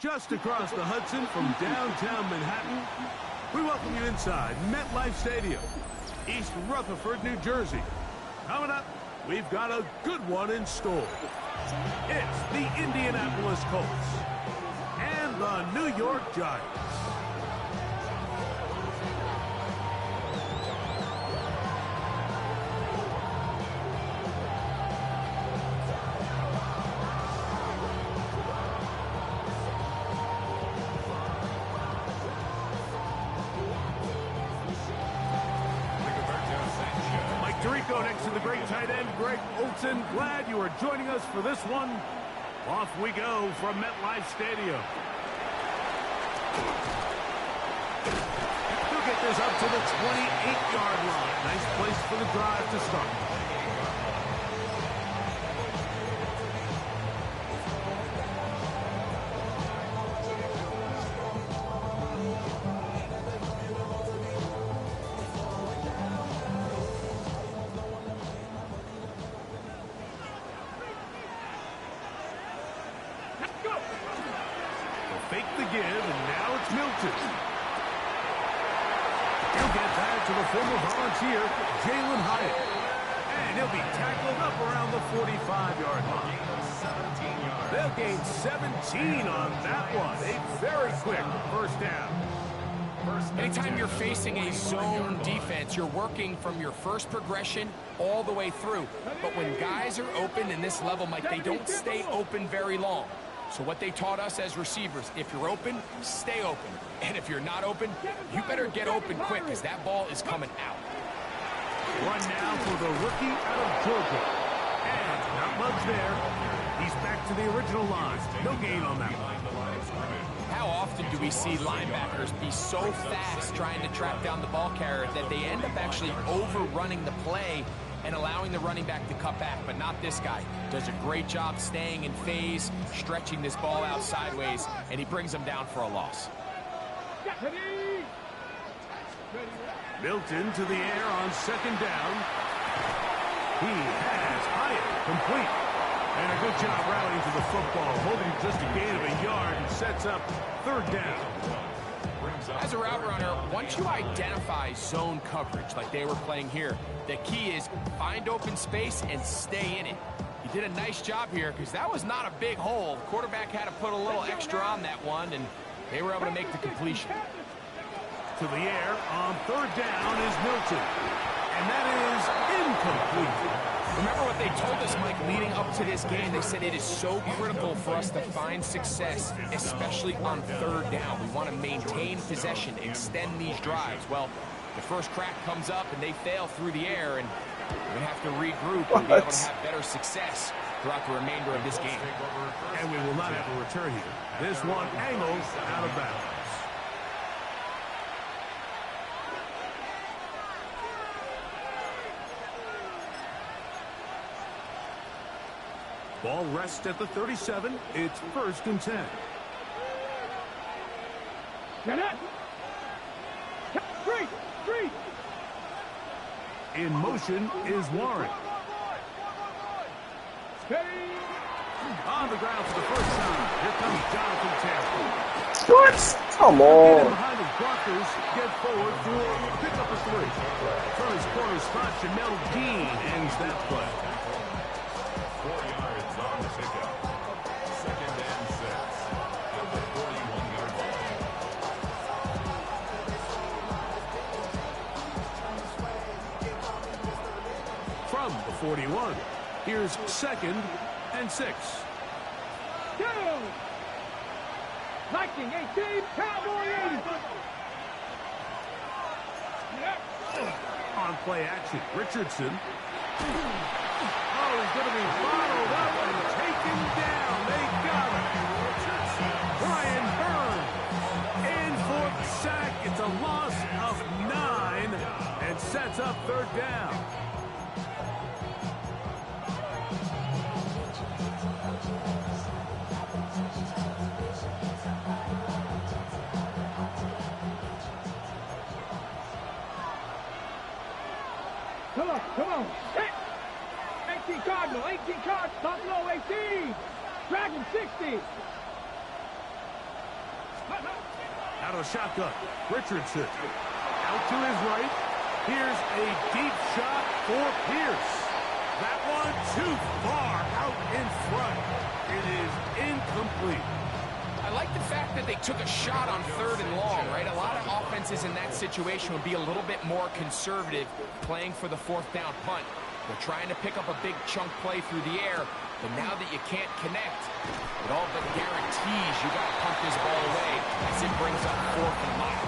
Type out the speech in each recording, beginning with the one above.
Just across the Hudson from downtown Manhattan, we welcome you inside MetLife Stadium, East Rutherford, New Jersey. Coming up, we've got a good one in store. It's the Indianapolis Colts and the New York Giants. Next to the great tight end, Greg Olsen. Glad you are joining us for this one. Off we go from MetLife Stadium. He'll get this up to the 28-yard line. Nice place for the drive to start. Fake the give, and now it's Milton. He'll get that to the former Volunteer, Jalen Hyatt. And he'll be tackled up around the 45-yard line. They'll gain 17 on that one. A very quick first down. Anytime you're facing a zone defense, you're working from your first progression all the way through. But when guys are open in this level, Mike, they don't stay open very long. So what they taught us as receivers, if you're open, stay open. And if you're not open, you better get open quick because that ball is coming out. One now for the rookie out of Georgia. And not much there. He's back to the original line. No gain on that one. How often do we see linebackers be so fast trying to track down the ball carrier that they end up actually overrunning the play and allowing the running back to cut back, but not this guy. Does a great job staying in phase, stretching this ball out sideways, and he brings him down for a loss. Milton to the air on second down. He has Hyatt complete. And a good job rallying to the football, holding just a gain of a yard and sets up third down. As a route runner, once you identify zone coverage like they were playing here, the key is find open space and stay in it. He did a nice job here because that was not a big hole. The quarterback had to put a little extra on that one, and they were able to make the completion. To the air on third down is Milton. And that is incomplete. Remember what they told us, Mike, leading up to this game. They said it is so critical for us to find success, especially on third down. We want to maintain possession, extend these drives. Well, the first crack comes up and they fail through the air, and we have to regroup and be able to have better success throughout the remainder of this game. And we will not have a return here. This one angles out of bounds. Ball rests at the 37. It's first and 10. Get it! Three! In motion is Warren. Steady! On the ground for the first time. Here comes Jonathan Taylor. What? Come on. Behind his blockers, get forward for pick up a three. From his corner spot, Chanel Dean ends that play. 4 yards on the pickup. Second and 6 at the 41-yard line. 41. Here's 2nd and 6. Two. Viking 18, Cowboy 80. On play action, Richardson. Oh, he's going to be bottled up and taken down. They got him. Brian Burns in for the sack. It's a loss of 9 and sets up 3rd down. Come on. Hit. 18 Cardinal, 18 Card, Buffalo 18. Dragon 60. Out of the shotgun, Richardson. Out to his right. Here's a deep shot for Pierce. That one too far out in front. It is incomplete. I like the fact that they took a shot on 3rd and long, right? A lot of offenses in that situation would be a little bit more conservative playing for the 4th down punt. They're trying to pick up a big chunk play through the air, but now that you can't connect, it all but guarantees you got to pump this ball away as it brings up 4th and long.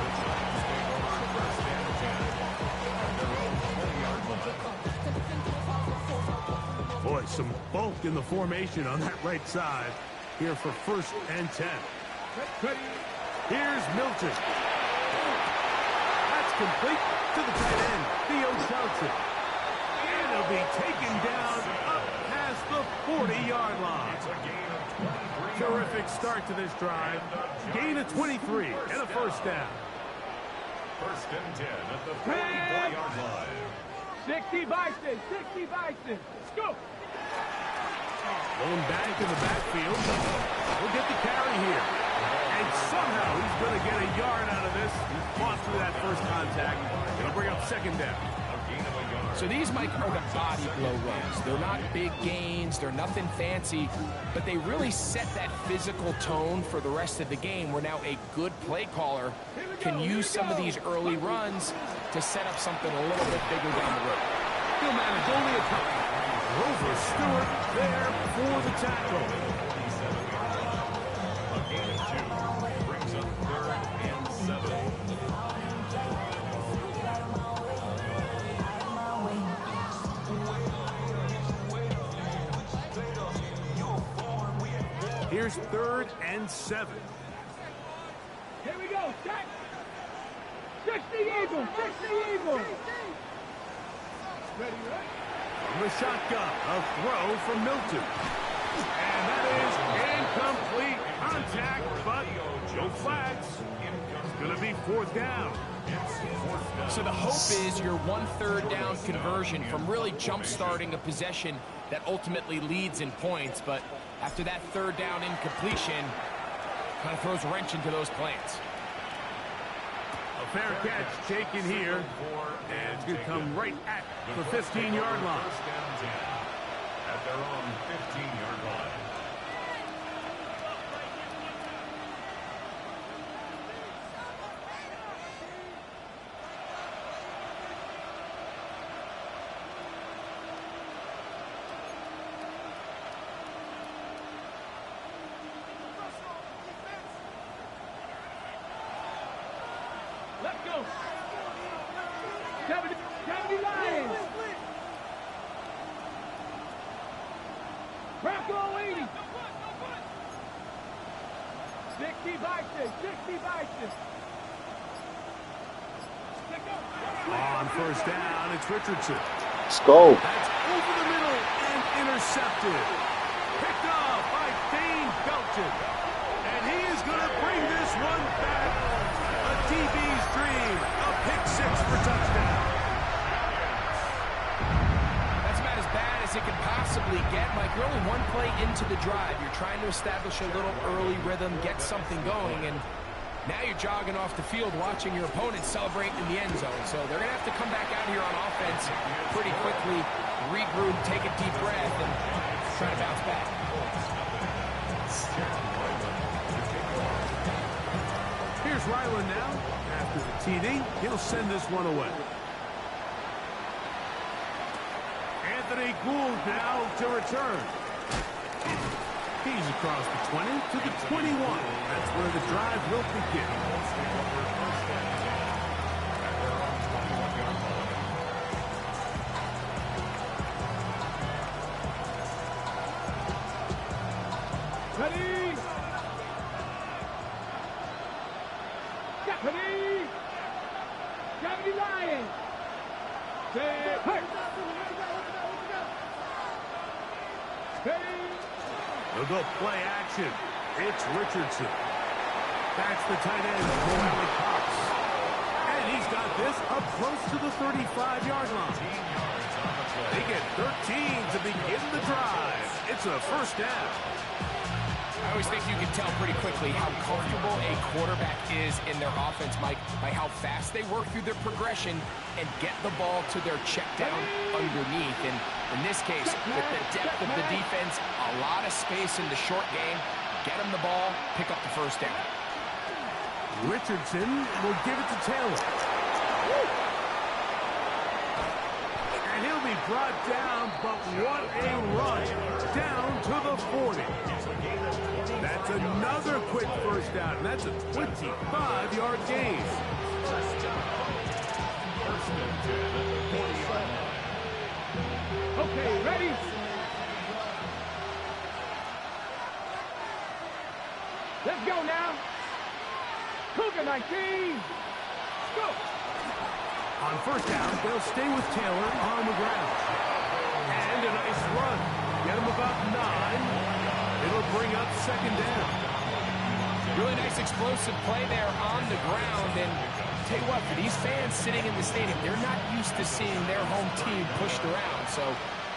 Boy, some bulk in the formation on that right side. Here for 1st and 10. Here's Milton. That's complete to the tight end, Theo Johnson. And it'll be taken down up past the 40-yard line. Terrific start to this drive. Gain of 23 and a 1st down. 1st and 10 at the 44-yard line. 60 Bison, 60 Bison. Let's go. Going back in the backfield. We'll get the carry here. And somehow he's going to get a yard out of this. He fought through that first contact. It'll bring up 2nd down. So these, Mike, are the body blow runs. They're not big gains. They're nothing fancy. But they really set that physical tone for the rest of the game where now a good play caller can use some of these early runs to set up something a little bit bigger down the road. He'll manage only a couple. Rover Stewart there for the tackle. A gain of 2 brings up 3rd and 7. Here's 3rd and 7. Here we go. Check. 60 Eagles, 60 Eagles. Ready, right? From the shotgun, a throw from Milton. And that is incomplete contact, but no flags. It's going to be 4th down. So the hope is your 1/3 down conversion from really jump-starting a possession that ultimately leads in points. But after that 3rd down incompletion, kind of throws a wrench into those plans. A fair catch taken here. And it's going to come right at the 15-yard line. 1st and 10 at their own 15-yard line. Let's go. 70 Lions. Bronco 80. 60 Bison, 60 Bison. On 1st down, it's Richardson. Let's go. That's over the middle and intercepted. Picked off by Dane Belton. And he is going to bring this one back. A DB's dream. A pick 6 for touchdown. That's about as bad as it can possibly get. Mike, you're only one play into the drive. You're trying to establish a little early rhythm, get something going, and now you're jogging off the field watching your opponent celebrate in the end zone. So they're going to have to come back out here on offense pretty quickly, regroup, take a deep breath, and try to bounce back. Here's Ryland now. After the TD, he'll send this one away. Freddie Gould now to return. He's across the 20 to the 21. That's where the drive will begin. Ready? Ready? Gravity Lion. Say, hey. Ready? They'll go play action. It's Richardson. That's the tight end, Moali Cox. And he's got this up close to the 35-yard line. They get 13 to begin the drive. It's a first down. I always think you can tell pretty quickly how comfortable a quarterback is in their offense, Mike, by how fast they work through their progression and get the ball to their check down underneath. And in this case, with the depth of the defense, a lot of space in the short game, get them the ball, pick up the first down. Richardson will give it to Taylor. And he'll be brought down, but what a run down to the 40. That's another quick first down. That's a 25-yard gain. Okay, ready? Let's go now. Cougar 19. Go. On first down, they'll stay with Taylor on the ground. And a nice run. Get him about 9. It'll bring up second down. Really nice explosive play there on the ground. And tell you what, for these fans sitting in the stadium, they're not used to seeing their home team pushed around. So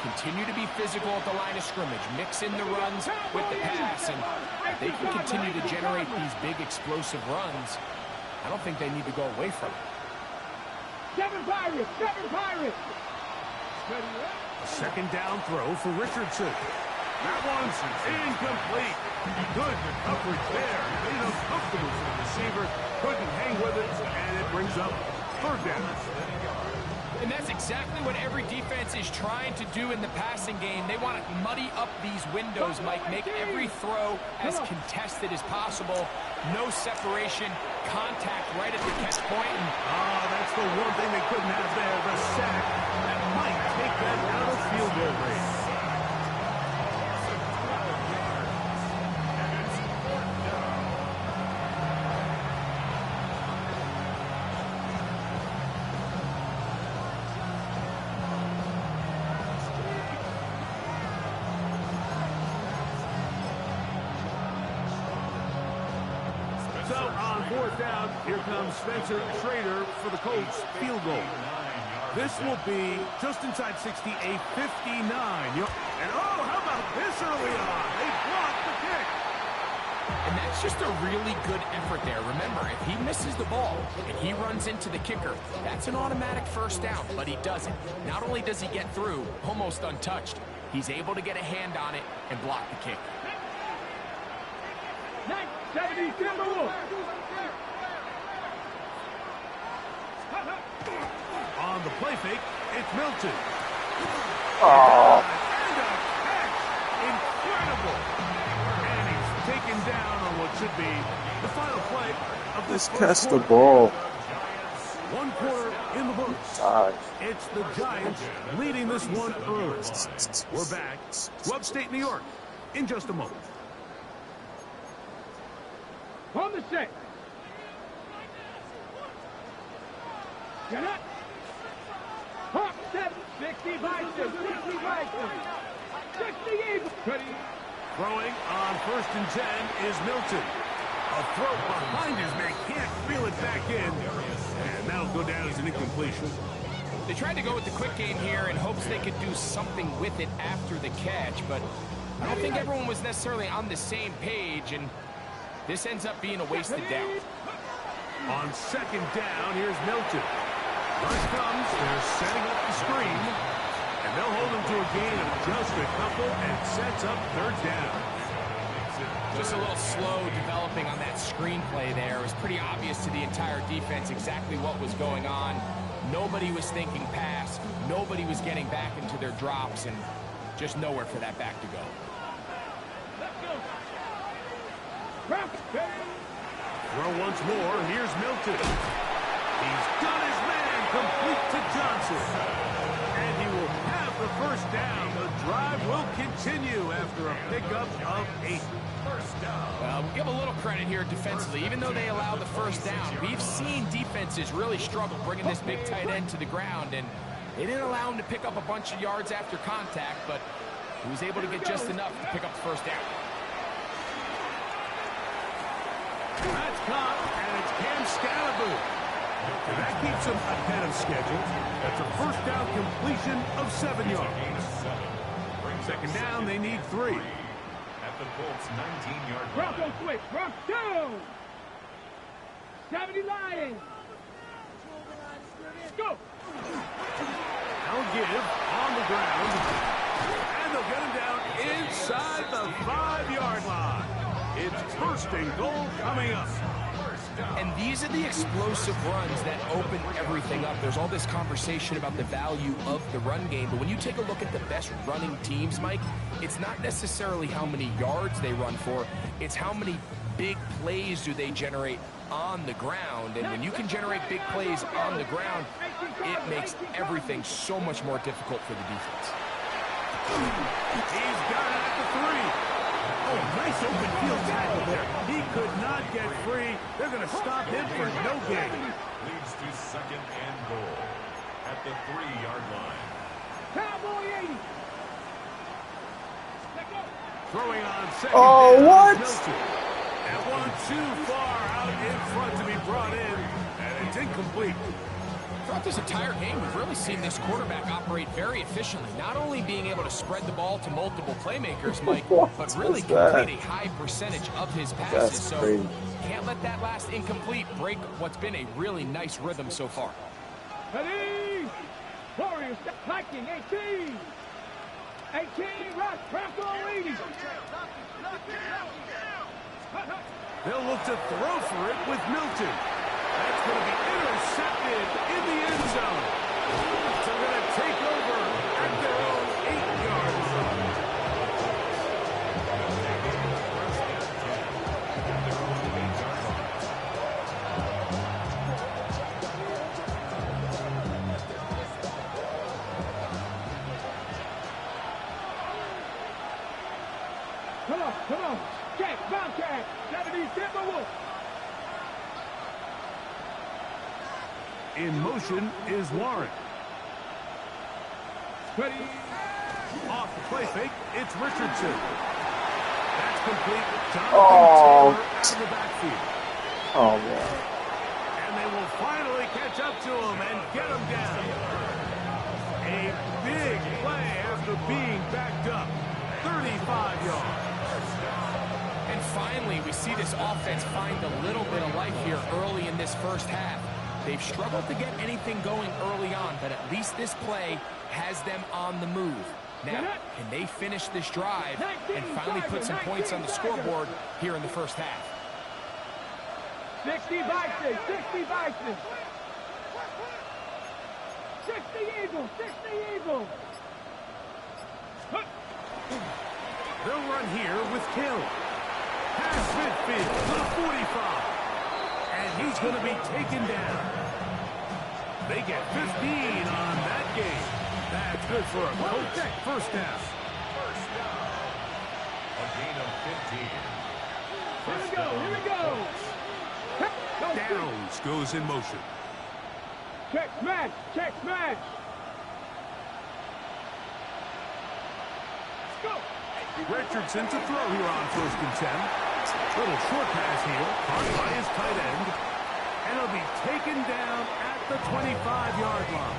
continue to be physical at the line of scrimmage. Mix in the runs with the pass. And if they can continue to generate these big explosive runs, I don't think they need to go away from it. 7 Pirates! 7 Pirates! A second down throw for Richardson. That one's incomplete. Good coverage there. Made him comfortable for the receiver. Couldn't hang with it, and it brings up third down. And that's exactly what every defense is trying to do in the passing game. They want to muddy up these windows, Mike. Make every throw as contested as possible. No separation, contact right at the catch point. And that's the one thing they couldn't have there, the sack. That might take that out of field goal range. So on fourth down, here comes Spencer Schrader for the Colts field goal. This will be just inside 60, a 59. And oh, how about this early on? They blocked the kick. And that's just a really good effort there. Remember, if he misses the ball and he runs into the kicker, that's an automatic first down, but he doesn't. Not only does he get through, almost untouched, he's able to get a hand on it and block the kick. 70 Timberwolves. On the play fake, it's Milton. Oh, And a catch. Incredible. And he's taken down on what should be the final play of this just first catch the quarter. ball. 1 quarter in the books. Gosh. It's the Giants leading this one early. We're back to upstate New York in just a moment. On the set. Get up. Hawk 7, 60 Bison, 60 Bison, 60 Eagles. Ready. Throwing on 1st and 10 is Milton. A throw behind his man, can't reel it back in. And that'll go down as an incompletion. They tried to go with the quick game here in hopes they could do something with it after the catch, but I don't think everyone was necessarily on the same page, and this ends up being a wasted down. On 2nd down, here's Milton. Rush comes, they're setting up the screen, and they'll hold him to a gain of just a couple and sets up 3rd down. Just a little slow developing on that screenplay there. It was pretty obvious to the entire defense exactly what was going on. Nobody was thinking pass. Nobody was getting back into their drops, and just nowhere for that back to go. Throw once more. Here's Milton. He's done his man, complete to Johnson. And he will have the first down. The drive will continue after a pickup of 8. First down. Well, we'll give a little credit here defensively. Even though they allow the first down, we've seen defenses really struggle bringing this big tight end to the ground, and they didn't allow him to pick up a bunch of yards after contact, but he was able to get just enough to pick up the first down. That's caught, and it's Cam Scalaboo. And that keeps him ahead of schedule. That's a first down completion of 7 yards. Second down, they need 3. At the Colts' 19-yard line. Bronco switch. Bronco. 70 Lions. Go. Now give on the ground. And they'll get him down inside the 5-yard line. It's first and goal coming up. And these are the explosive runs that open everything up. There's all this conversation about the value of the run game, but when you take a look at the best running teams, Mike, it's not necessarily how many yards they run for, it's how many big plays do they generate on the ground. And when you can generate big plays on the ground, it makes everything so much more difficult for the defense. He's got it at the 3. Oh, nice open field tackle there. He could not get free. They're going to stop him for no gain. Leads to second and goal at the 3-yard line. Cowboy 80. Throwing on second Oh, down, what? Milton. That one too far out in front to be brought in, and it's incomplete. Throughout this entire game, we've really seen this quarterback operate very efficiently, not only being able to spread the ball to multiple playmakers, Mike, but really complete a high percentage of his passes. That's so crazy. can't let that last incomplete break what's been a really nice rhythm so far. Ready. Warriors hiking 18. 18 rush. Bronco 80. They'll look to throw for it with Milton. That's going to be intercepted in the end zone. So they're going to take over at their own 8-yard line. Come on. Check, Bobcat. 70 Timberwolves. In motion is Warren. Ready. Off the play fake, it's Richardson. That's complete. Oh. Jonathan Taylor out of the backfield. Oh, man. And they will finally catch up to him and get him down. A big play after being backed up. 35 yards. And finally, we see this offense find a little bit of life here early in this first half. They've struggled to get anything going early on, but at least this play has them on the move. Now, can they finish this drive and finally put some points on the scoreboard here in the first half? 60 Bison. 60 Bison. 60 Eagles. 60 Eagles. They'll run here with Hill. Past midfield to the 45. And he's going to be taken down. They get 15 on that game. That's good for a Colts first down. First down. A gain of 15. First Here we go. Downs goes in motion. Check smash. Check smash. Go. Richardson to throw here on first and 10. Little short pass here, caught by his tight end. And he'll be taken down at the 25-yard line.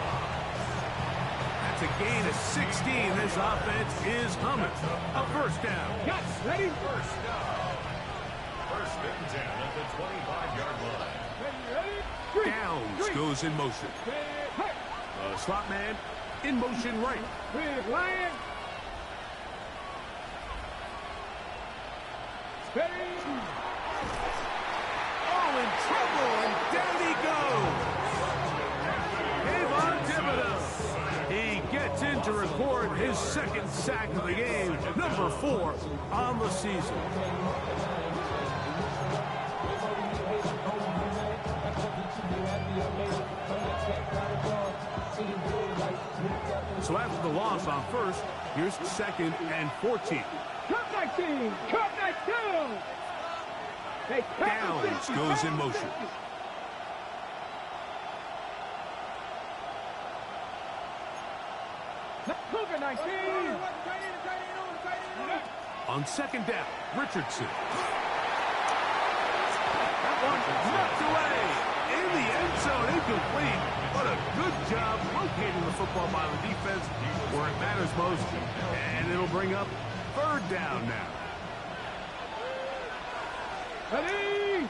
That's a gain of 16. This offense is humming. A first down. Got ready. First down. First and 10 at the 25-yard line. Ready. Downs goes in motion. The slot man in motion right. Big Lion. Ready. Oh, in trouble, and down he goes. His his second sack of the game, number 4 on the season. So after the loss on first, here's 2nd and 14. Cut 19! Cut 19! Downs goes in motion. Cougar 19! On 2nd down, Richardson. That one knocked away. In the end zone, incomplete. What a good job locating the football by the defense where it matters most. And it'll bring up 3rd down now. Ready!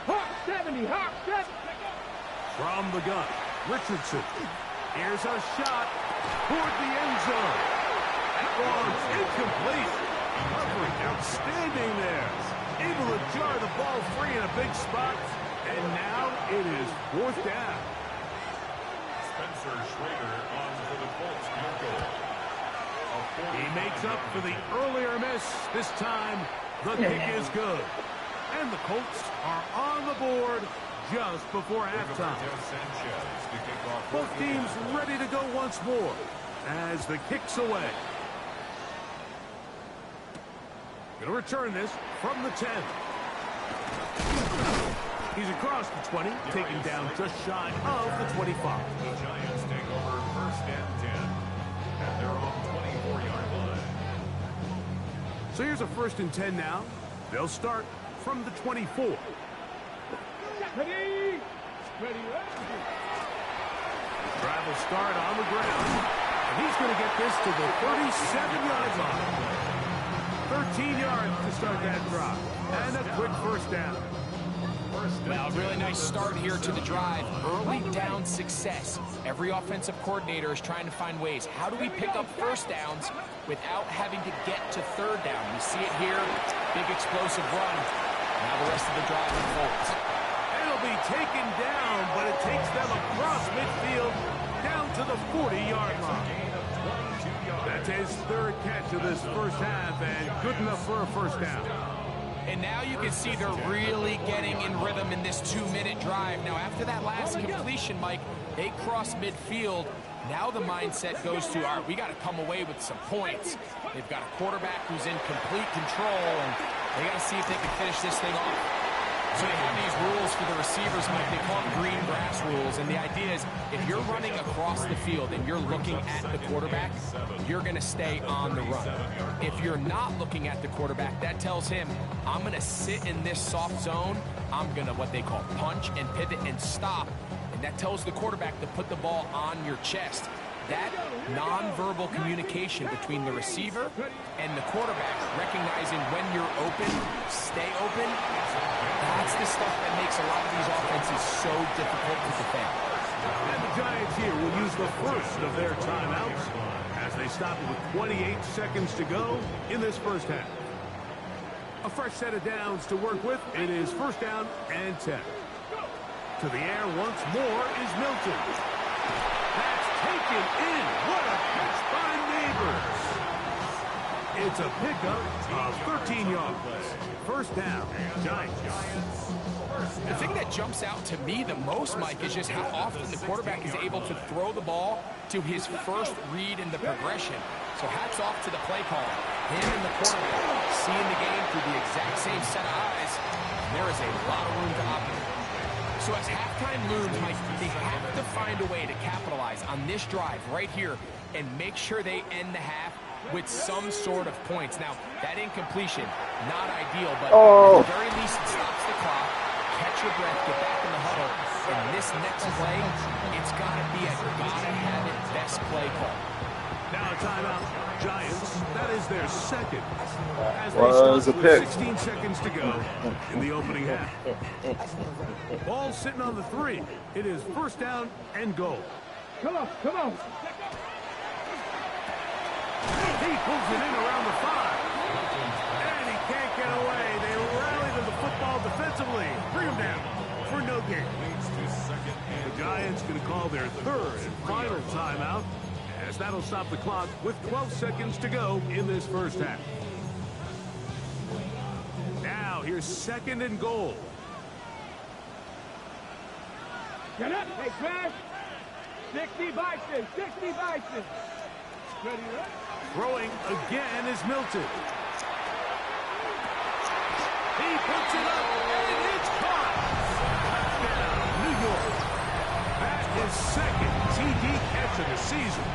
Hawk 70! Hawk 70! From the gun, Richardson. Here's a shot toward the end zone. That one's incomplete. Covering outstanding there. Able to jar the ball free in a big spot. And now it is 4th down. Spencer Schrader on for the Colts field goal. He makes up for the earlier miss. This time, the kick is good. And the Colts are on the board just before halftime. Both teams ready to go once more as the kick's away. Going to return this from the 10. He's across the 20, taken down just shy of the 25. The Giants take over 1st and 10 at their own 24-yard line. So here's a 1st and 10 now. They'll start from the 24. Ready! Ready, ready. Drive will start on the ground. And he's going to get this to the 37-yard line. 13 yards to start that drive. And a quick 1st down. Well, a really nice start here to the drive. Early down success. Every offensive coordinator is trying to find ways. How do we pick up 1st downs without having to get to 3rd down? We see it here. Big explosive run. Now the rest of the drive unfolds. It'll be taken down, but it takes them across midfield down to the 40-yard line. That's his 3rd catch of this 1st half, and good enough for a 1st down. And now you can see they're really getting in rhythm in this 2-minute drive. Now, after that last completion, Mike, they cross midfield. Now the mindset goes to, all right, we got to come away with some points. They've got a quarterback who's in complete control, and they got to see if they can finish this thing off. So they have these rules for the receivers, Mike. They call them green grass rules. And the idea is if you're running across the field and you're looking at the quarterback, you're going to stay on the run. If you're not looking at the quarterback, that tells him, I'm going to sit in this soft zone. I'm going to what they call punch and pivot and stop. And that tells the quarterback to put the ball on your chest. That nonverbal communication between the receiver and the quarterback, recognizing when you're open, stay open, that's the stuff that makes a lot of these offenses so difficult to defend. And the Giants here will use the first of their timeouts as they stop it with 28 seconds to go in this 1st half. A fresh set of downs to work with. It is 1st down and 10. To the air once more is Milton. That's taken in. What a catch by Neighbors. It's a pickup of 13 yards. 1st down, Giants. The thing that jumps out to me the most, Mike, is just how often the quarterback is able to throw the ball to his first read in the progression. So hats off to the play caller. Him and the quarterback seeing the game through the exact same set of eyes. There is a lot of room to operate. So as halftime looms, Mike, they have to find a way to capitalize on this drive right here and make sure they end the half with some sort of points. Now, that incompletion, not ideal, but at the very least, it stops the clock. Catch your breath, get back in the huddle, and this next play, it's got to be a gotta-have-it best play call. Now a timeout, Giants. That is their 2nd. As they Was stop a with pick. 16 seconds to go in the opening half. Ball sitting on the 3. It is 1st down and goal. Come on, come on. He pulls it in around the 5. And he can't get away. They rally to the football defensively. Bring him down for no gain. The Giants going to call their 3rd and final timeout as that'll stop the clock with 12 seconds to go in this first half. Now, here's 2nd and goal. Get up, hey, Crash. 60 Bison, 60 Bison. Ready, right? Throwing again is Milton. He puts it up, and it's caught. Touchdown, New York. That is 2nd TD catch of the season.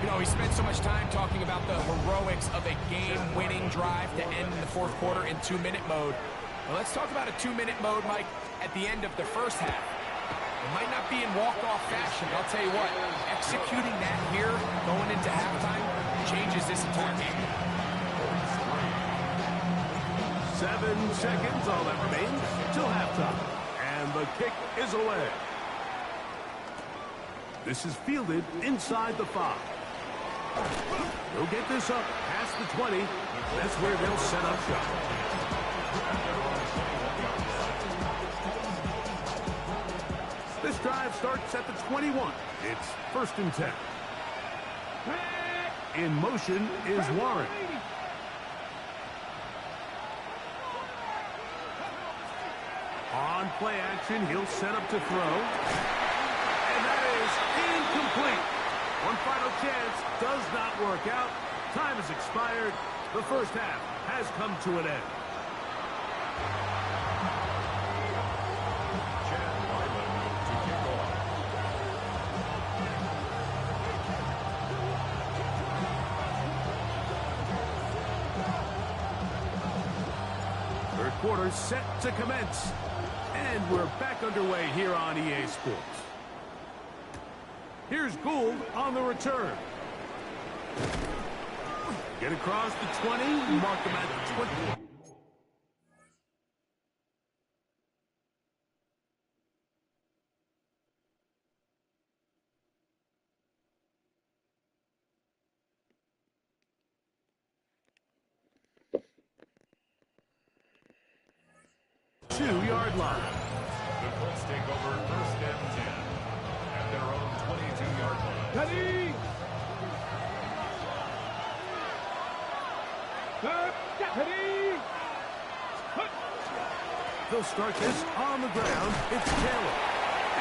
You know, he spent so much time talking about the heroics of a game-winning drive to end the 4th quarter in 2-minute mode. Well, let's talk about a 2-minute mode, Mike, at the end of the first half. It might not be in walk-off fashion, but I'll tell you what, executing that here, going into halftime, changes this entire game. 7 seconds, all that remains, till halftime. And the kick is away. This is fielded inside the 5. They'll get this up past the 20. That's where they'll set up shop. This drive starts at the 21. It's 1st and 10. In motion is Warren. On play action, he'll set up to throw. And that is incomplete. One final chance does not work out. Time has expired. The first half has come to an end. Third quarter set to commence. And we're back underway here on EA Sports. Here's Gould on the return. Get across the 20, mark him at the 20. Two-yard line. The Colts take over 1st and 10 at their own 22-yard line. Ready. Ready. They'll start this on the ground. It's Taylor.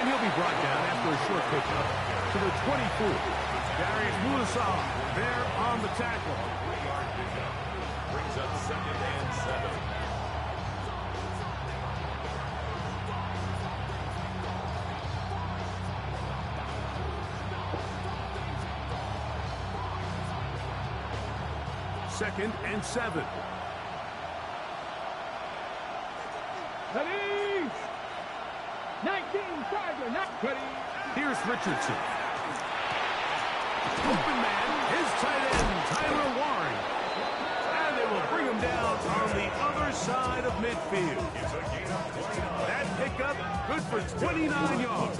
And he'll be brought down after a short pickup to the 24. Darius Musa there on the tackle. 3-yard pickup brings up 2nd and 7. Second and 7. Ready. 19 Tiger, not ready. Here's Richardson. Open man, his tight end, Tyler Warren. And they will bring him down on the other side of midfield. That pickup, good for 29 yards.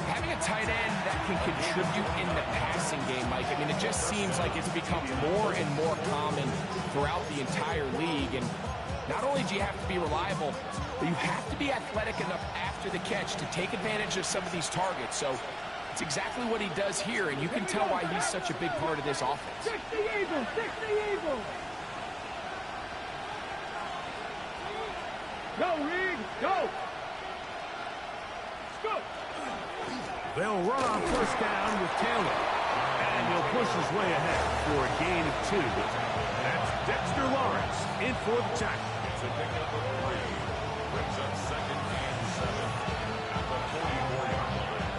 Having a tight end that can contribute in the passing game, Mike, I mean, it just seems like it's become more and more common throughout the entire league. And not only do you have to be reliable, but you have to be athletic enough after the catch to take advantage of some of these targets. So it's exactly what he does here, and you can tell why he's such a big part of this offense. 60 Eagles, 60 Eagles. Go, Reed, go. Go. They'll run on 1st down with Taylor. And he'll push his way ahead for a gain of 2. That's Dexter Lawrence in for the tackle. It's a pickup of 3. Brings up 2nd and 7 at the 44-yard line.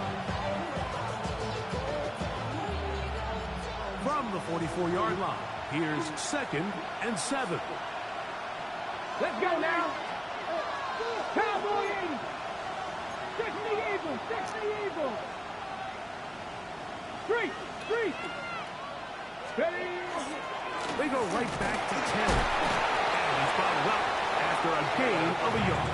From the 44-yard line, here's 2nd and 7. Let's go now. Cowboys. 60 Eagles, 60 Eagles. Street. Ready. They go right back to Taylor. And he's followed up after a gain of a yard.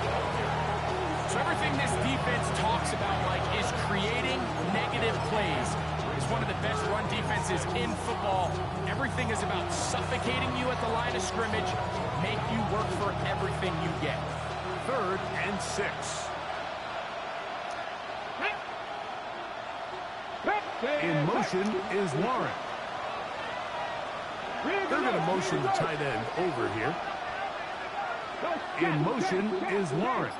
So everything this defense talks about, Mike, is creating negative plays. It's one of the best run defenses in football. Everything is about suffocating you at the line of scrimmage, make you work for everything you get. 3rd and 6. In motion is Warren. They're going to motion the tight end over here. In motion is Warren.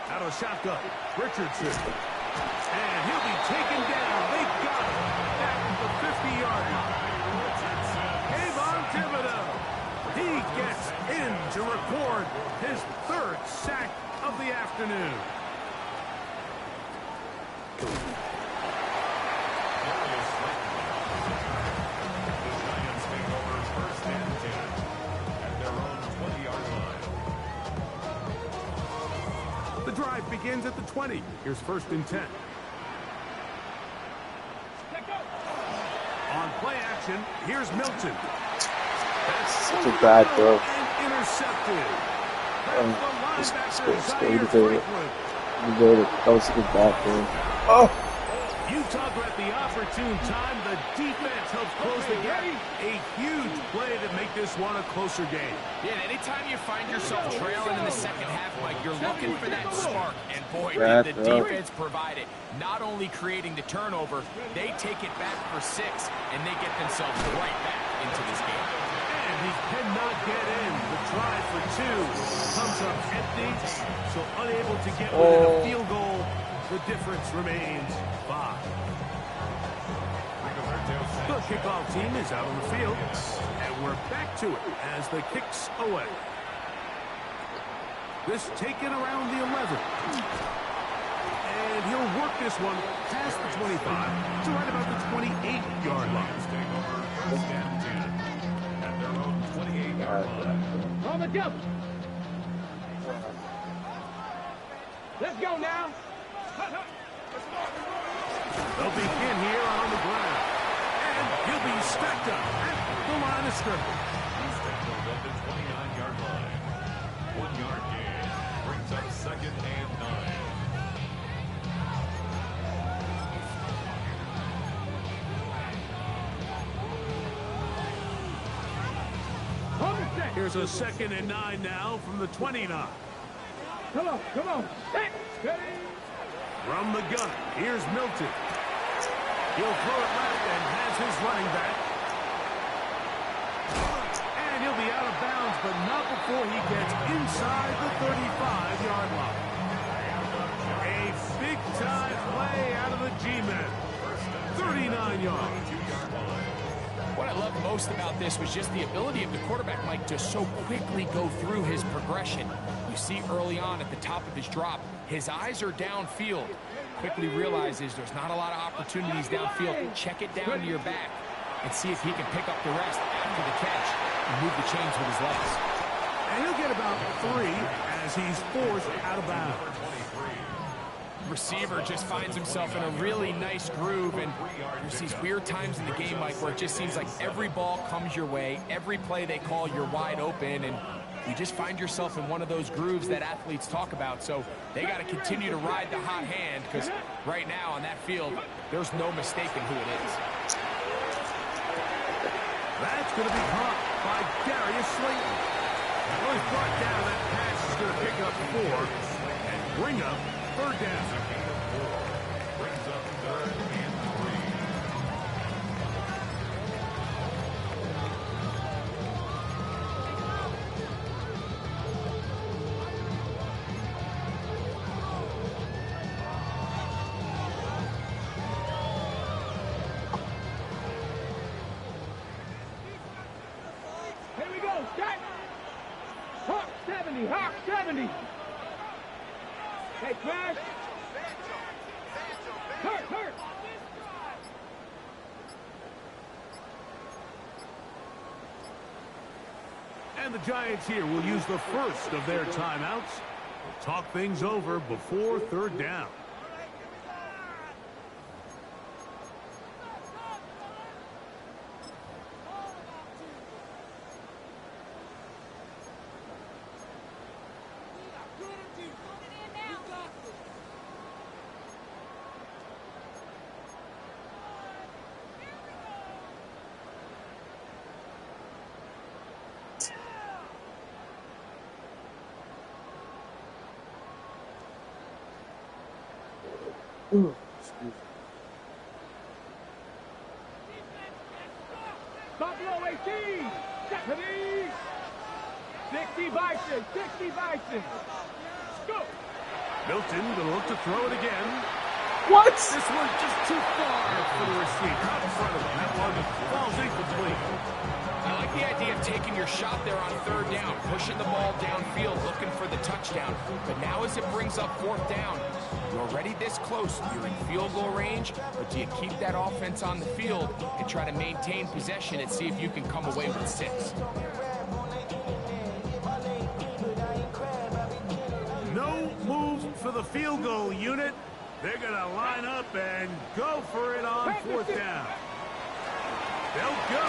Out of shotgun, Richardson. And he'll be taken down. They got him back at the 50-yard line. Avon Thibodeau. He gets in to record his 3rd sack of the afternoon. The drive begins at the 20. Here's 1st and 10. On play action, here's Milton. That's such a bad throw. Intercepted. That was a good bad throw. Oh! You talk about the opportune time. The defense helps close the game. A huge play to make this one a closer game. Yeah, and anytime you find yourself trailing in the second half, Mike, you're looking for that spark. And boy, did the defense provide it. Not only creating the turnover, they take it back for 6, and they get themselves right back into this game. And he cannot get in. The try for 2 comes up empty, so unable to get within a field goal. The difference remains 5. The kickoff team is out on the field, and we're back to it as the kicks away. This taken around the 11. And he'll work this one past the 25 to right about the 28-yard line. First and 10 at their own 28-yard line. On the jump. Let's go now. They'll begin here on the ground. And he'll be stacked up at the line of scrimmage. He's tackled at the 29-yard line. 1-yard gain brings up 2nd and 9. Here's a 2nd and 9 now from the 29. Come on, come on. Steady. From the gun, here's Milton. He'll throw it left and has his running back. And he'll be out of bounds, but not before he gets inside the 35-yard line. A big-time play out of the G-men. 39 yards. What I loved most about this was just the ability of the quarterback, Mike, to so quickly go through his progression. You see early on at the top of his drop, his eyes are downfield. Quickly realizes there's not a lot of opportunities downfield. Check it down to your back and see if he can pick up the rest after the catch and move the chains with his legs. And he'll get about 3 as he's forced out of bounds. Receiver just finds himself in a really nice groove, and there's these weird times in the game, Mike, where it just seems like every ball comes your way, every play they call, you're wide open, and you just find yourself in one of those grooves that athletes talk about. So they got to continue to ride the hot hand, because right now on that field, there's no mistaking who it is. That's going to be caught by Darius Slayton. Well, he's brought down. That pass is going to pick up 4 and bring up 3rd down. Brings up 3rd and 3. Here we go. Start. Hawk 70. Hawk 70. Hey, Crash. Hurt. And the Giants here will use the first of their timeouts. Talk things over before 3rd down. Buffalo 18. Stephanie. 60 Bison. 60 Bison. Go. Milton gonna look to throw it again. What? This one just too far for the receiver. Out in front of him. That one falls incomplete. I like the idea of taking your shot there on third down, pushing the ball downfield, looking for the touchdown. But now as it brings up fourth down, you're already this close. You're in field goal range, but do you keep that offense on the field and try to maintain possession and see if you can come away with 6? No moves for the field goal unit. They're going to line up and go for it on fourth down. They'll go.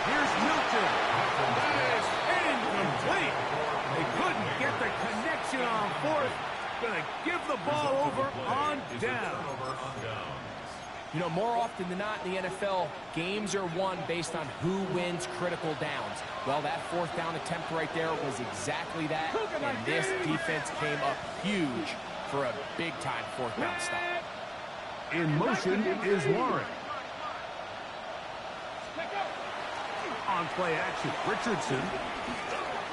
Here's Milton. That is incomplete. They couldn't get the connection on fourth. Going to give the ball over on down. You know, more often than not in the NFL, games are won based on who wins critical downs. Well, that fourth down attempt right there was exactly that, and this defense came up huge for a big-time fourth down stop. In motion is Warren. On play action, Richardson.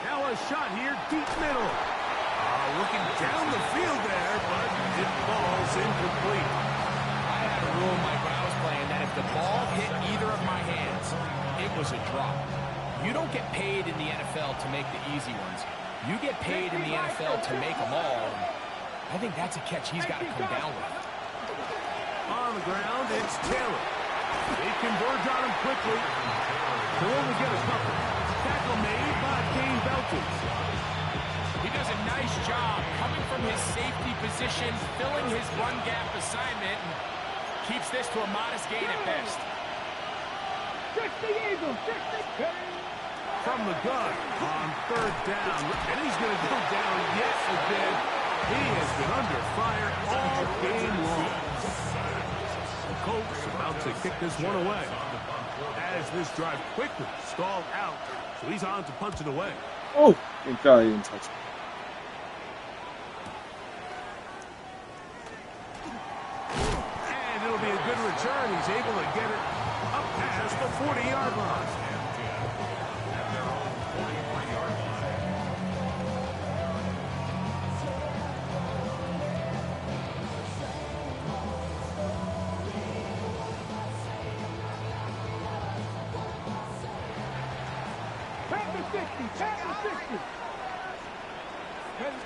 Now a shot here, deep middle. Looking down the field there, but it falls incomplete. I had a rule, Mike, when I was playing that if the ball hit either of my hands, it was a drop. You don't get paid in the NFL to make the easy ones. You get paid in the NFL to make them all. I think that's a catch he's got to come down with. On the ground, it's Taylor. They converge on him quickly. They'll only get a couple. Tackle made by Kane Belton. He does a nice job coming from his safety position, filling his run gap assignment, and keeps this to a modest gain at best. 60 Eagles. 60. From the gun on third down. And he's going to go down yet again. He has been under fire all game long. The Colts about to kick this one away. As this drive quickly stalled out. So he's on to punch it away. Oh, thank God he didn't touch it. And it'll be a good return. He's able to get it up past the 40-yard line.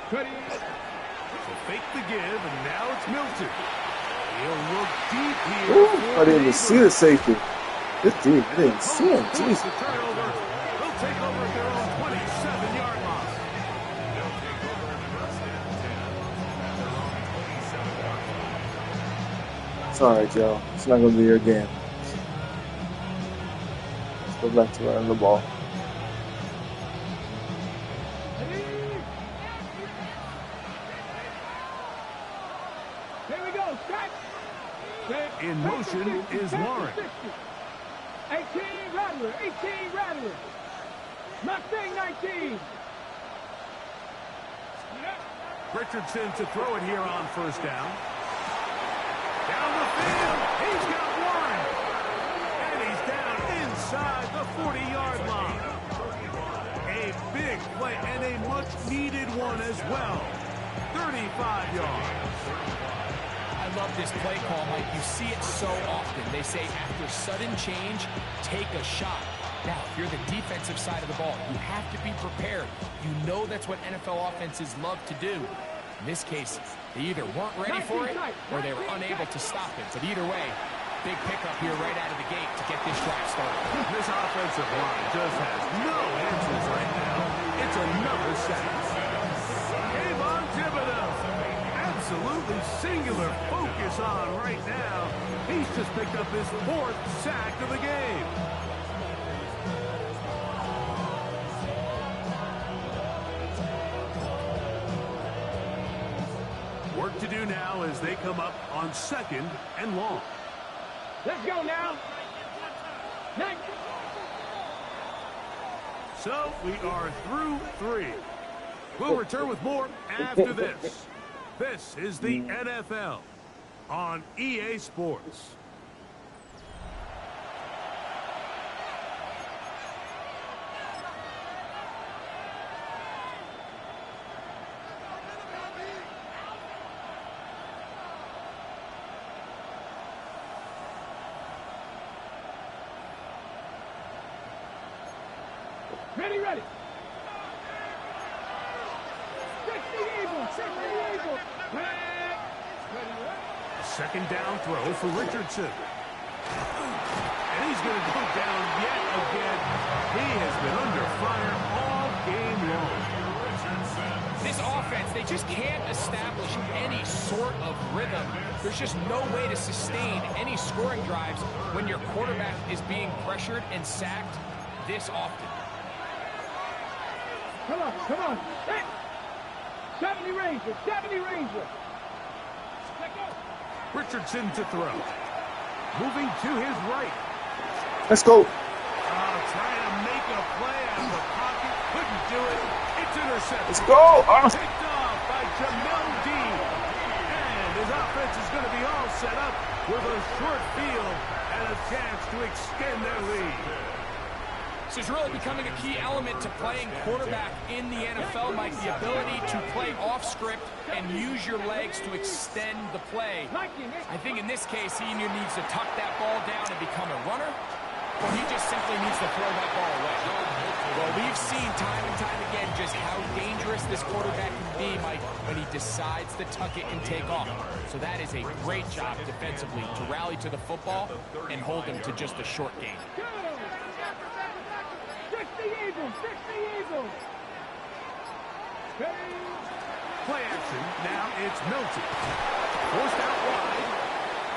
So fake the give, and now it's Milton. He'll look deep here. Ooh, I didn't even see the safety. Good deep. I didn't see him. Jeez. The turnover. They'll take over at their own 27-yard line. It's alright, Joe. It's not going to be your game. Let's go back to running the ball. Here we go. Strike. In motion is Warren. 18 Rattler. 18 Rattler. Mustang 19. Richardson to throw it here on first down. Down the field. He's got one. And he's down inside the 40-yard line. A big play and a much-needed one as well. 35 yards. I love this play call, Mike. You see it so often. They say after sudden change, take a shot. Now, if you're the defensive side of the ball, you have to be prepared. You know that's what NFL offenses love to do. In this case, they either weren't ready for it or they were unable to stop it. But either way, big pickup here right out of the gate to get this drive started. This offensive line just has no answers right now. It's another sack. Kayvon Thibodeau. Absolutely singular focus on right now. He's just picked up his 4th sack of the game. Work to do now as they come up on 2nd and long. Let's go now. Next. So we are through 3. We'll return with more after this. This is the NFL on EA Sports. Ready, ready. 60 Eagles, 60 Eagles. Ready, ready. Second down throw for Richardson. And he's going to go down yet again. He has been under fire all game long. This offense, they just can't establish any sort of rhythm. There's just no way to sustain any scoring drives when your quarterback is being pressured and sacked this often. Come on, come on. Hey. 70 Rangers, 70 Rangers. Let go. Richardson to throw. Moving to his right. Let's go. Trying to make a play out of the pocket. Couldn't do it. It's intercepted. Let's go. Picked off by Jamel Dean. And his offense is going to be all set up with a short field and a chance to extend their lead. This is really becoming a key element to playing quarterback in the NFL, Mike. The ability to play off script and use your legs to extend the play. I think in this case, he either needs to tuck that ball down and become a runner, or he just simply needs to throw that ball away. Well, we've seen time and time again just how dangerous this quarterback can be, Mike, when he decides to tuck it and take off. So that is a great job defensively to rally to the football and hold him to just a short gain. 60 Eagles, 60 Eagles. Play action. Now it's Milton. Forced out wide.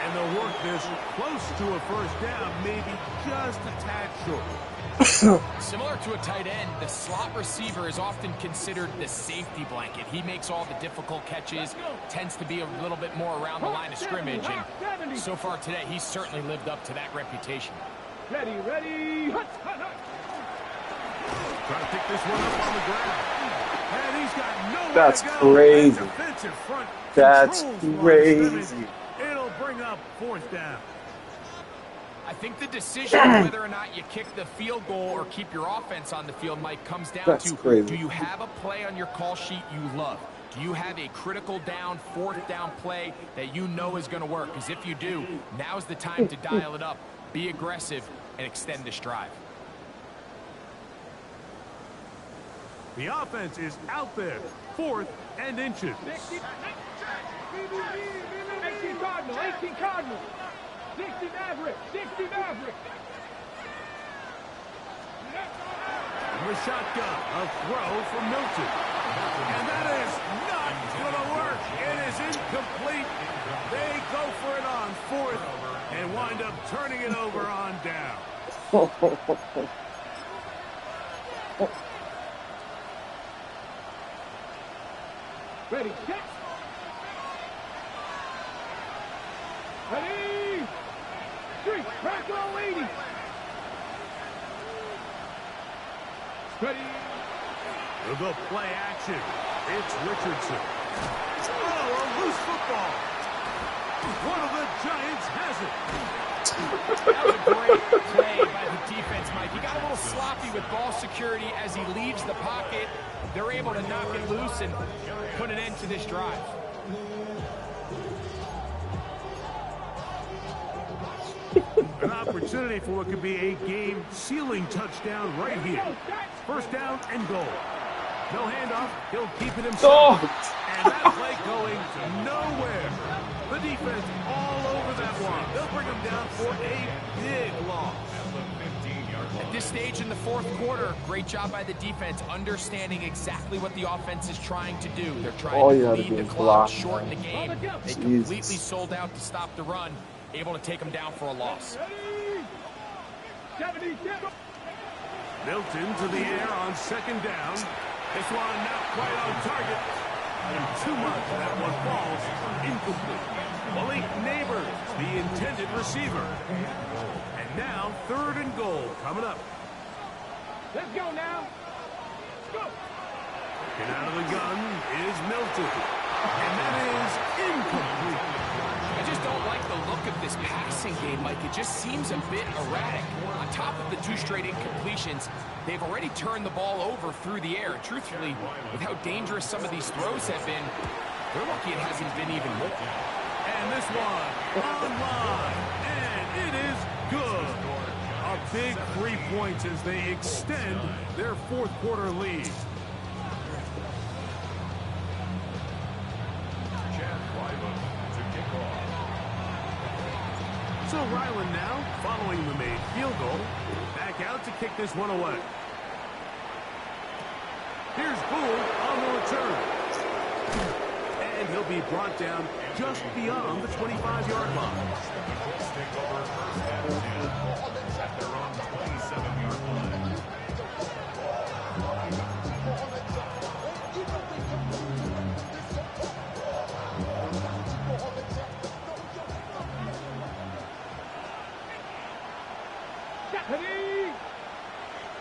And they'll work this close to a first down, maybe just a tad short. Similar to a tight end, the slot receiver is often considered the safety blanket. He makes all the difficult catches, tends to be a little bit more around the line of scrimmage, and so far today, he's certainly lived up to that reputation. Ready, ready. Trying to pick this one up on the ground. And he's got nowhere That's to go. crazy. And defensive front That's controls line of crazy. scrimmage. It'll bring up fourth down. I think the decision of whether or not you kick the field goal or keep your offense on the field, Mike, comes down That's to, crazy. do you have a play on your call sheet you love? Do you have a critical down, fourth down play that you know is going to work? Because if you do, now's the time to dial it up, be aggressive, and extend this drive. The offense is out there. 4th and inches. 18 Cardinal, 18 Cardinal. 60 Maverick, 60 Maverick. In the shotgun, a throw from Milton. And that is not going to work. It is incomplete. They go for it on 4th and wind up turning it over on down. Ready, set. Ready. 3, crack low 80. Ready. With the play action, it's Richardson. Oh, a loose football. One of the Giants has it. That was a great play by the defense, Mike. He got a little sloppy with ball security as he leaves the pocket. They're able to knock it loose and put an end to this drive. An opportunity for what could be a game-sealing touchdown right here. First down and goal. No handoff. He'll keep it himself. And that play going nowhere. The defense all over that one. They'll bring him down for a big loss. At this stage in the fourth quarter, great job by the defense, understanding exactly what the offense is trying to do. They're trying to lead the clock, shorten the game. They completely sold out to stop the run, able to take them down for a loss. Milton to the air on second down. This one not quite on target. And too much. That one falls incomplete. Malik Neighbors, the intended receiver. And now 3rd and goal coming up. Let's go now. Let's go. Get out of the gun is Milton. And that is incomplete. I just don't like the look of this passing game, Mike. It just seems a bit erratic. On top of the 2 straight incompletions, they've already turned the ball over through the air. Truthfully, with how dangerous some of these throws have been, they're lucky it hasn't been even more. And this one on line. And it is good. A big 3 points as they extend their fourth quarter lead. So Ryland now, following the made field goal, back out to kick this one away. Here's Gould on the return. And he'll be brought down just beyond the 25-yard line. At their own 27-yard line.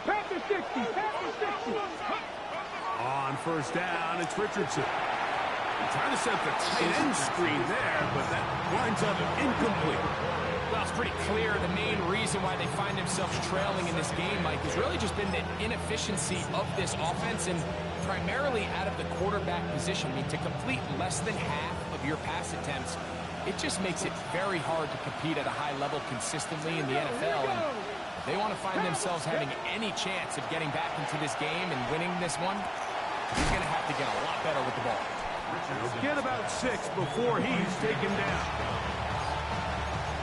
Panther 60, Panther 60. On first down, it's Richardson. Trying to set the tight end screen there, but that winds up incomplete. Well, it's pretty clear the main reason why they find themselves trailing in this game, Mike, has really just been the inefficiency of this offense and primarily out of the quarterback position. I mean, to complete less than half of your pass attempts, it just makes it very hard to compete at a high level consistently in the NFL. And if they want to find themselves having any chance of getting back into this game and winning this one, he's going to have to get a lot better with the ball. He'll get about 6 before he's taken down.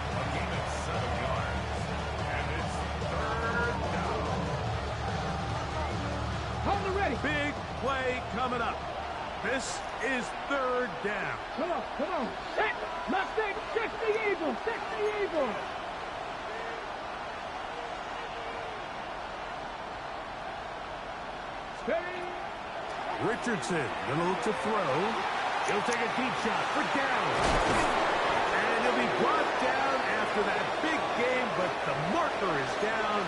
A gain of 7 yards. And it's third down. Hold it ready. Big play coming up. This is third down. Come on, come on. Set. Mustang, 60 Eagles, 60 Eagles. Steady. Richardson gonna look to throw. He'll take a deep shot for down. And he'll be brought down after that big game, but the marker is down.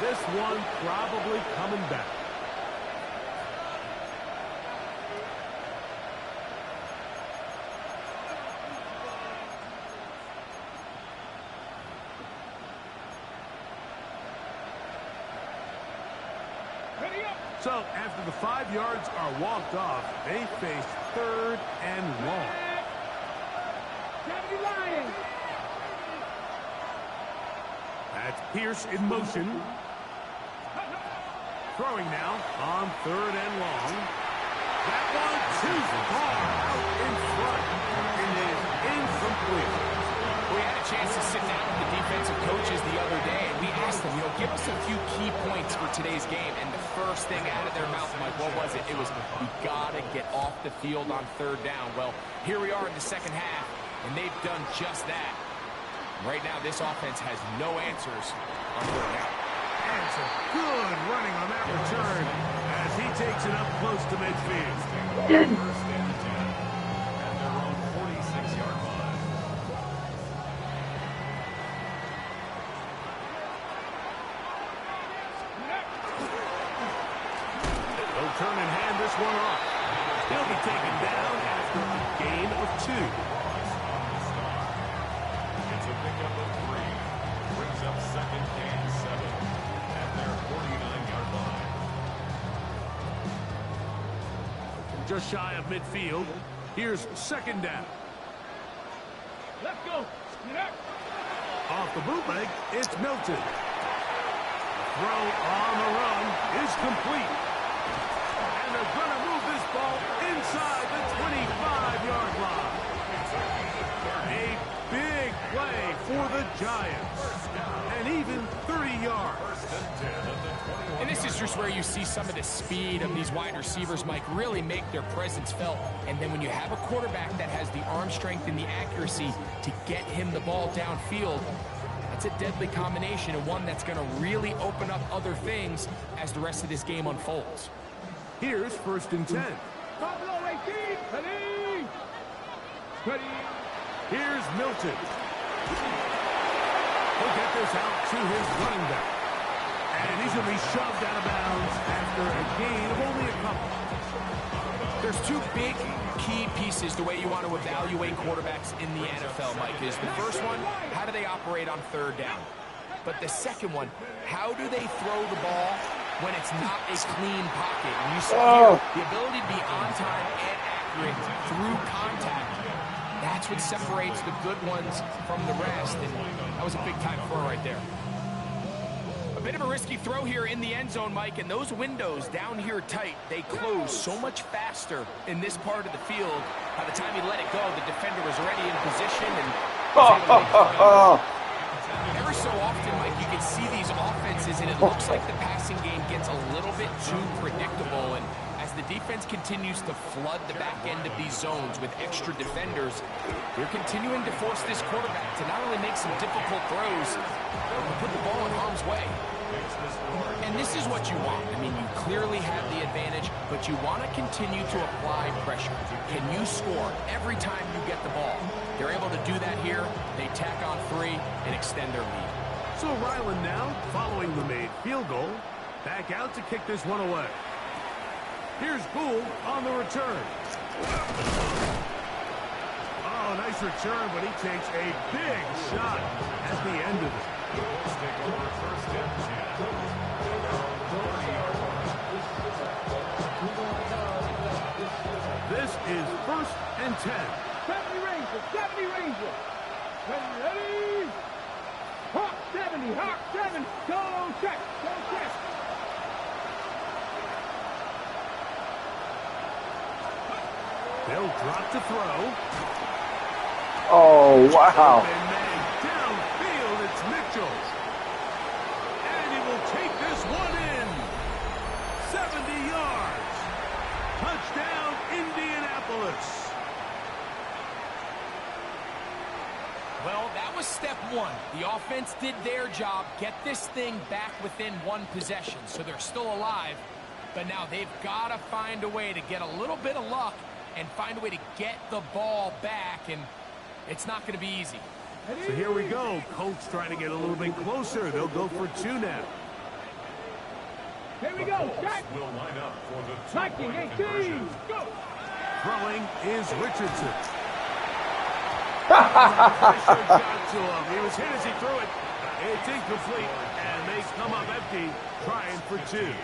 This one probably coming back. Ready up. So after the 5 yards are walked off, they face third and long. 70 Lions. That's Pierce in motion. Throwing now on third and long. That one too far out in front. And it is incomplete. We had a chance to sit down with the defensive coaches the other day, and we asked them, give us a few key points for today's game. And the first thing out of their mouth, Mike, what was it? It was, we got to get off the field on third down. Well, here we are in the second half, and they've done just that. Right now, this offense has no answers on third down. And some good running on that return as he takes it up close to midfield. First and 10 at their own 46-yard line. They'll turn and hand this one off. He'll be taken down after a gain of 2. It's a pickup of 3. Brings up second and 7 at their 49-yard line. Just shy of midfield. Here's second down. Let's go. Off the bootleg, it's Milton. Throw on the run is complete. And they're going to move this ball inside the 25-yard line. A big play for the Giants. And even 30 yards. And this is just where you see some of the speed of these wide receivers, Mike, really make their presence felt. And then when you have a quarterback that has the arm strength and the accuracy to get him the ball downfield, that's a deadly combination and one that's going to really open up other things as the rest of this game unfolds. Here's first and 10. Pablo 18. Ready. Ready. Here's Milton. He'll get this out to his running back. And he's going to be shoved out of bounds after a gain of only a couple. There's 2 big key pieces the way you want to evaluate quarterbacks in the NFL, Mike, is the first one, how do they operate on third down? But the second one, how do they throw the ball when it's not a clean pocket? And you see here, the ability to be on time and accurate through contact. That's what separates the good ones from the rest. And that was a big time throw right there. A bit of a risky throw here in the end zone, Mike, and those windows down here tight, they close so much faster in this part of the field. By the time he let it go, the defender was already in position and was able to make the play. Every so often, Mike, you can see these offenses, and it looks like the passing game gets a little bit too predictable. And as the defense continues to flood the back end of these zones with extra defenders, they're continuing to force this quarterback to not only make some difficult throws, but to put the ball in harm's way. And this is what you want. I mean, you clearly have the advantage, but you want to continue to apply pressure. Can you score every time you get the ball? They're able to do that here. They tack on 3 and extend their lead. So Ryland now, following the made field goal, back out to kick this one away. Here's Gould on the return. Oh, nice return, but he takes a big shot at the end of it. This is 1st and 10. 70 Rangers, 70 Rangers. Ready? Hawk 70, Hawk 7. Go check, go check. They'll drop to throw. Oh, wow. Downfield, it's Mitchell. And he will take this one in. 70 yards. Touchdown, Indianapolis. Well, that was step 1. The offense did their job, get this thing back within 1 possession, so they're still alive. But now they've got to find a way to get a little bit of luck and find a way to get the ball back, and it's not going to be easy. So here we go. Colts trying to get a little bit closer. They'll go for 2 now. Here we go. Check. Will line up for the Viking 18. Go. Throwing is Richardson. Pressure got to him. He was hit as he threw it. It's incomplete, and they come up empty, trying for 2.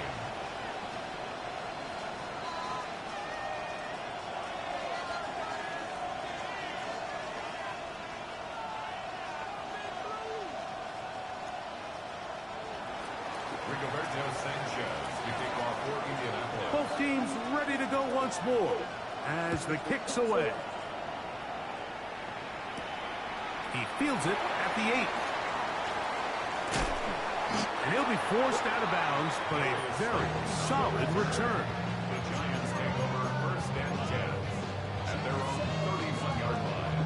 Both teams ready to go once more as the kick's away. He fields it at the 8. And he'll be forced out of bounds, but a very solid return. The Giants take over 1st and 10 at their own 31-yard line.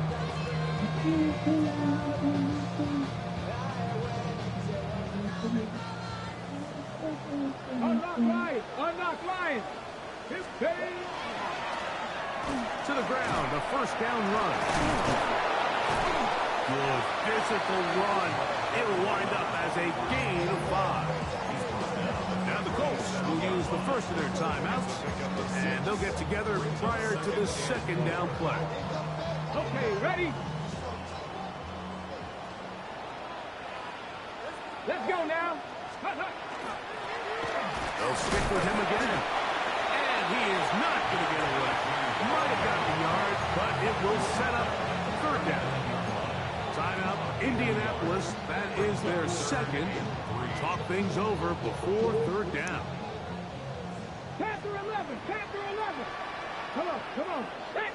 Unlock Lions, unlock Lions. To the ground, a 1st down run. Good physical run. It'll wind up as a gain of 5. Now the Colts will use the first of their timeouts, and they'll get together prior to the 2nd down play. Okay, ready? Let's go now. They'll stick with him again. And he is not going to get away. Might have got the yard, but it will set up 3rd down. Timeout, Indianapolis. That is their 2nd. Talk things over before 3rd down. Panther 11, Panther 11. Come on, come on. Hey.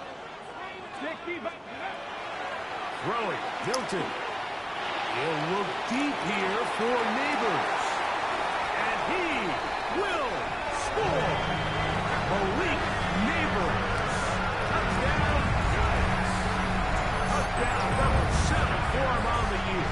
Throwing, Milton. He'll look deep here for Neighbors. And he will score. Malik Neighbors. Touchdown, Giants. Touchdown number 7 for him on the year.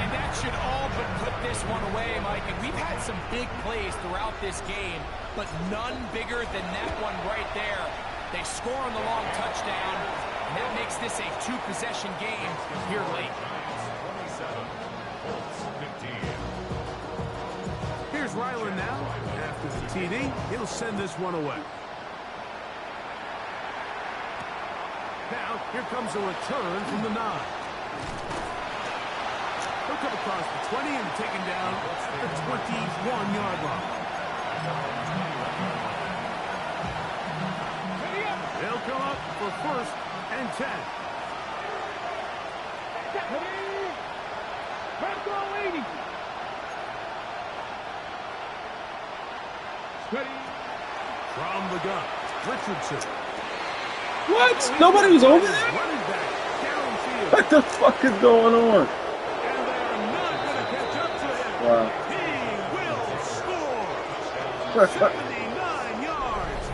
And that should all but put this one away, Mike. And we've had some big plays throughout this game, but none bigger than that one right there. They score on the long touchdown, and that makes this a 2-possession game here late. 27-15. Here's Ryland now. After the TD, he'll send this one away. Now, here comes a return from the 9. He'll come across the 20 and taken down at the 21-yard line. They'll come up for 1st and 10. Let's go, Indy. Ready. From the gun, Richardson. What? Nobody was over there? Running back downfield. What the fuck is going on? And they're not going to catch up to him. Wow. He will score. 79 yards.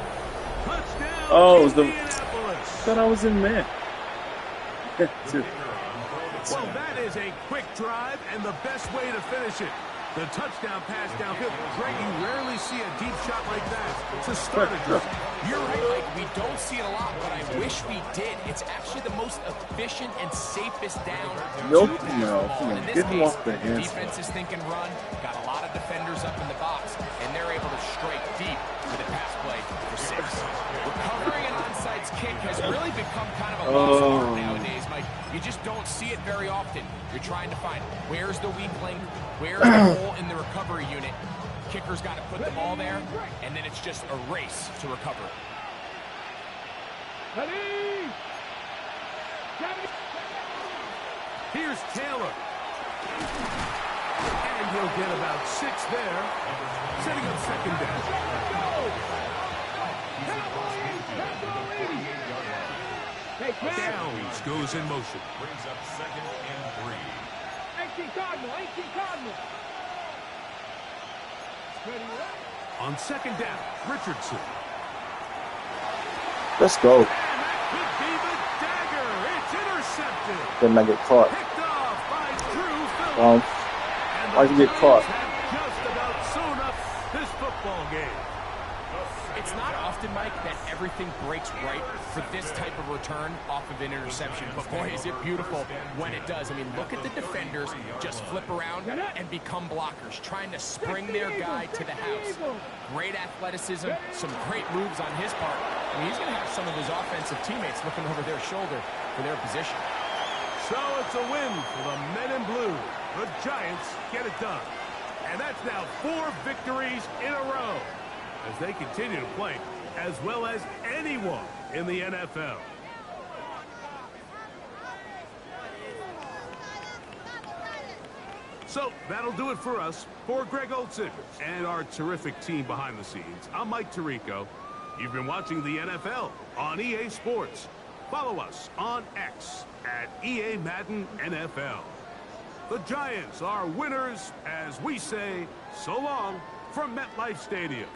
Touchdown, Oh, it was the... I Indianapolis. thought I was in man. Well, that is a quick drive and the best way to finish it. The touchdown pass downfield. Greg, you rarely see a deep shot like that. To start a drive. You're right, Mike. We don't see it a lot, but I wish we did. It's actually the most efficient and safest down. Nope, to pass no. the ball. Come on, And in this get him case, off the hands. defense is thinking run. Got a lot of defenders up in the box, and they're able to strike deep with a pass play for 6. Recovering an onside kick has really become kind of a lost art nowadays, Mike. You just don't see it very often. You're trying to find where's the weak link, where's the hole in the recovery unit. Kicker's got to put the ball there, and then it's just a race to recover it. Ready. Here's Taylor. And he'll get about 6 there. Setting up second down. Downs goes in motion. Brings up 2nd and 3. 18 Cardinal. On second down, Richardson. Let's go. And that could be the dagger. It's intercepted. Didn't I get caught? Picked off by Drew Phillips. And why'd you get caught? Giants have just about sewn up this football game. It's not often, Mike, that everything breaks right for this type of return off of an interception. But boy, is it beautiful when it does. I mean, look at the defenders just flip around and become blockers, trying to spring their guy to the house. Great athleticism, some great moves on his part. I mean, he's going to have some of his offensive teammates looking over their shoulder for their position. So it's a win for the men in blue. The Giants get it done. And that's now 4 victories in a row as they continue to play as well as anyone in the NFL. So that'll do it for us. For Greg Olson and our terrific team behind the scenes, I'm Mike Tirico. You've been watching the NFL on EA Sports. Follow us on X at EA Madden NFL. The Giants are winners as we say so long from MetLife Stadium.